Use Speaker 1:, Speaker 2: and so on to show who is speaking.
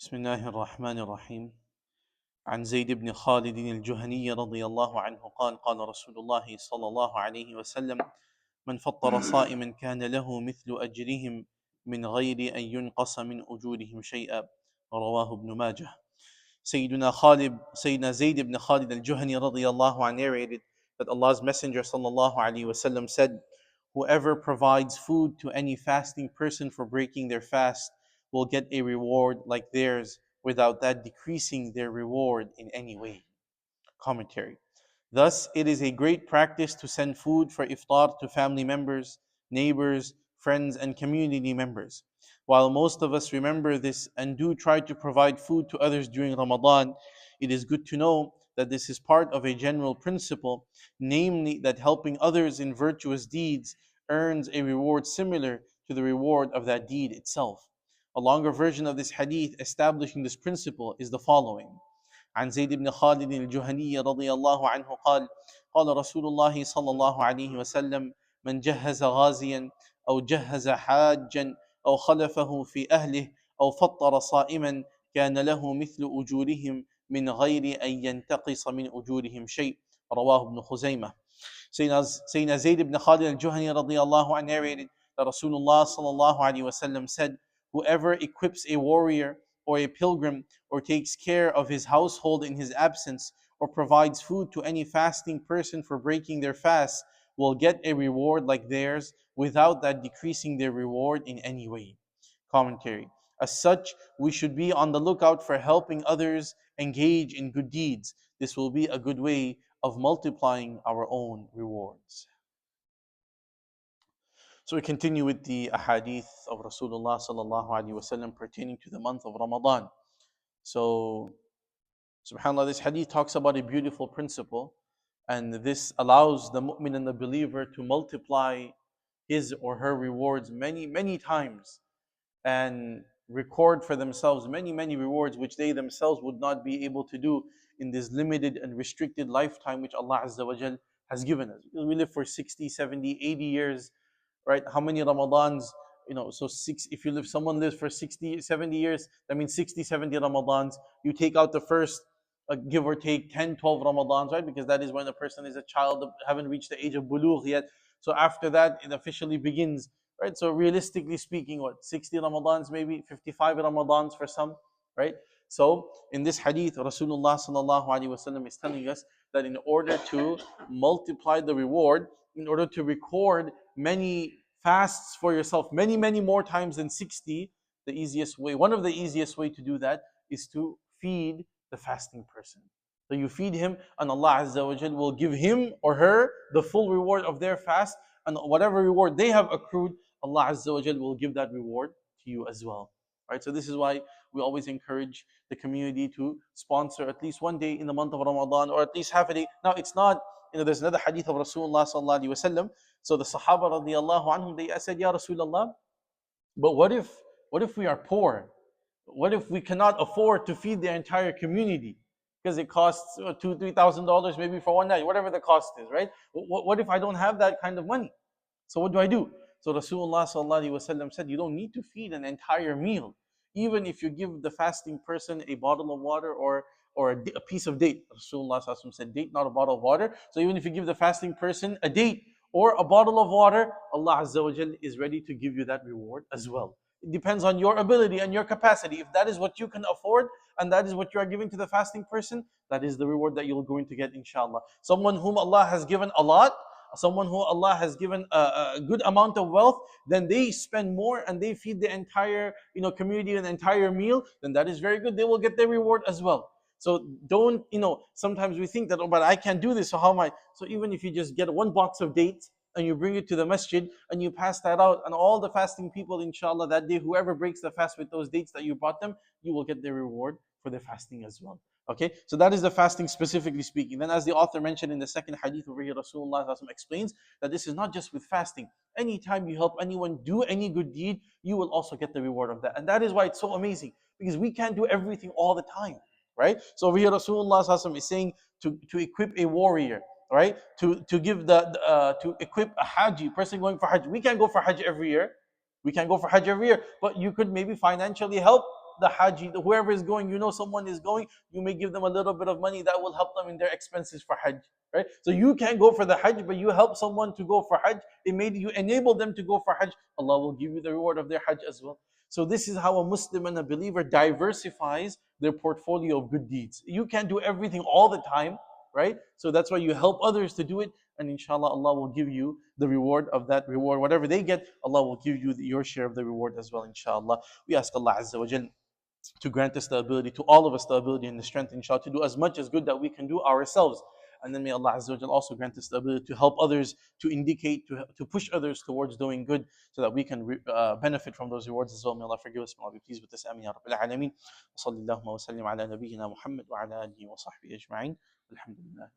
Speaker 1: بسم الله الرحمن الرحيم. عن زيد بن خالد الجهني رضي الله عنه قال قال رسول الله صلى الله عليه وسلم: من فطر صائما كان له مثل أجرهم من غير أن ينقص من أجورهم شيئا. رواه ابن ماجه. Sayyidina Zayd ibn Khalid al-Juhani radiallahu anhu narrated that Allah's Messenger sallallahu alaihi wasallam said, "Whoever provides food to any fasting person for breaking their fast will get a reward like theirs without that decreasing their reward in any way." Commentary. Thus, it is a great practice to send food for iftar to family members, neighbors, friends, and community members. While most of us remember this and do try to provide food to others during Ramadan, it is good to know that this is part of a general principle, namely that helping others in virtuous deeds earns a reward similar to the reward of that deed itself. A longer version of this hadith establishing this principle is the following. عن زيد بن خالد الجهني رضي الله عنه قال قال رسول الله صلى الله عليه وسلم: من جهز غازيا أو جهز حاجا أو خلفه في أهله أو فطر صائما كان له مثل أجورهم من غير أن ينتقص من أجورهم شيء. رواه ابن خزيمة. Sayyidina Zayd ibn Khalid al-Juhani radiallahu anhu narrated that Rasulullah sallallahu alaihi wasallam said, "Whoever equips a warrior or a pilgrim or takes care of his household in his absence or provides food to any fasting person for breaking their fast will get a reward like theirs without that decreasing their reward in any way." Commentary. As such, we should be on the lookout for helping others engage in good deeds. This will be a good way of multiplying our own rewards. So we continue with the ahadith of Rasulullah sallallahu alaihi wasallam pertaining to the month of Ramadan. So, subhanAllah, this hadith talks about a beautiful principle, and this allows the mu'min and the believer to multiply his or her rewards many times and record for themselves many rewards which they themselves would not be able to do in this limited and restricted lifetime which Allah Azza wa Jal has given us. We live for 60, 70, 80 years, right? How many Ramadans, so if you live, someone lives for 60, 70 years, that means 60, 70 Ramadans. You take out the first, give or take 10, 12 Ramadans, right? Because that is when a person is a child, haven't reached the age of bulugh yet. So after that, it officially begins, right? So realistically speaking, 60 Ramadans, maybe 55 Ramadans for some, right? So in this hadith, Rasulullah sallallahu alaihi wasallam is telling us that in order to multiply the reward, in order to record many fasts for yourself, many more times than 60, the easiest way, one of the easiest way to do that is to feed the fasting person. So you feed him, and Allah Azza wa Jal will give him or her the full reward of their fast, and whatever reward they have accrued, Allah Azza wa Jal will give that reward to you as well. Right? So this is why we always encourage the community to sponsor at least one day in the month of Ramadan, or at least half a day. Now it's not, there's another hadith of Rasulullah sallallahu alaihi wasallam. So the Sahaba radiallahu anhum, they said, "Ya Rasulullah, but what if we are poor? What if we cannot afford to feed the entire community? Because it costs $2,000-$3,000 maybe for one night, whatever the cost is, right? What if I don't have that kind of money? So what do I do?" So Rasulullah sallallahu alaihi wasallam said, you don't need to feed an entire meal. Even if you give the fasting person a bottle of water or a piece of date. Rasulullah sallallahu alaihi wasallam said date, not a bottle of water. So even if you give the fasting person a date or a bottle of water, Allah Azza wa Jal is ready to give you that reward as well. It depends on your ability and your capacity. If that is what you can afford and that is what you are giving to the fasting person, that is the reward that you're going to get, inshallah. Someone whom Allah has given a lot, someone who Allah has given a good amount of wealth, then they spend more and they feed the entire community an entire meal, then that is very good. They will get their reward as well. So don't, sometimes we think that, oh, but I can't do this, so how am I? So even if you just get one box of dates and you bring it to the masjid and you pass that out, and all the fasting people, inshallah, that day, whoever breaks the fast with those dates that you brought them, you will get their reward for their fasting as well. Okay, so that is the fasting specifically speaking. Then, as the author mentioned in the second hadith over here, Rasulullah explains that this is not just with fasting. Anytime you help anyone do any good deed, you will also get the reward of that. And that is why it's so amazing, because we can't do everything all the time, right? So over here, Rasulullah is saying to equip a warrior, right? To give to equip a haji, person going for hajj. We can't go for hajj every year. We can't go for hajj every year, but you could maybe financially help the Hajj, whoever is going, someone is going, you may give them a little bit of money that will help them in their expenses for Hajj. Right? So you can't go for the Hajj, but you help someone to go for Hajj. It made you enable them to go for Hajj. Allah will give you the reward of their Hajj as well. So this is how a Muslim and a believer diversifies their portfolio of good deeds. You can't do everything all the time, right? So that's why you help others to do it, and inshallah, Allah will give you the reward of that reward. Whatever they get, Allah will give you your share of the reward as well, inshallah. We ask Allah Azza wa Jal to grant us the ability, to all of us the ability and the strength, inshallah, to do as much as good that we can do ourselves. And then may Allah Azza wa Jal also grant us the ability to help others, to indicate, to push others towards doing good, so that we can benefit from those rewards as well. May Allah forgive us. May Allah be pleased with us. Ameen ya Rabbil Alameen. Wa sallallahu wa sallim ala nabiyyina Muhammad wa ala alihi wa sahbihi ajma'in. Alhamdulillah.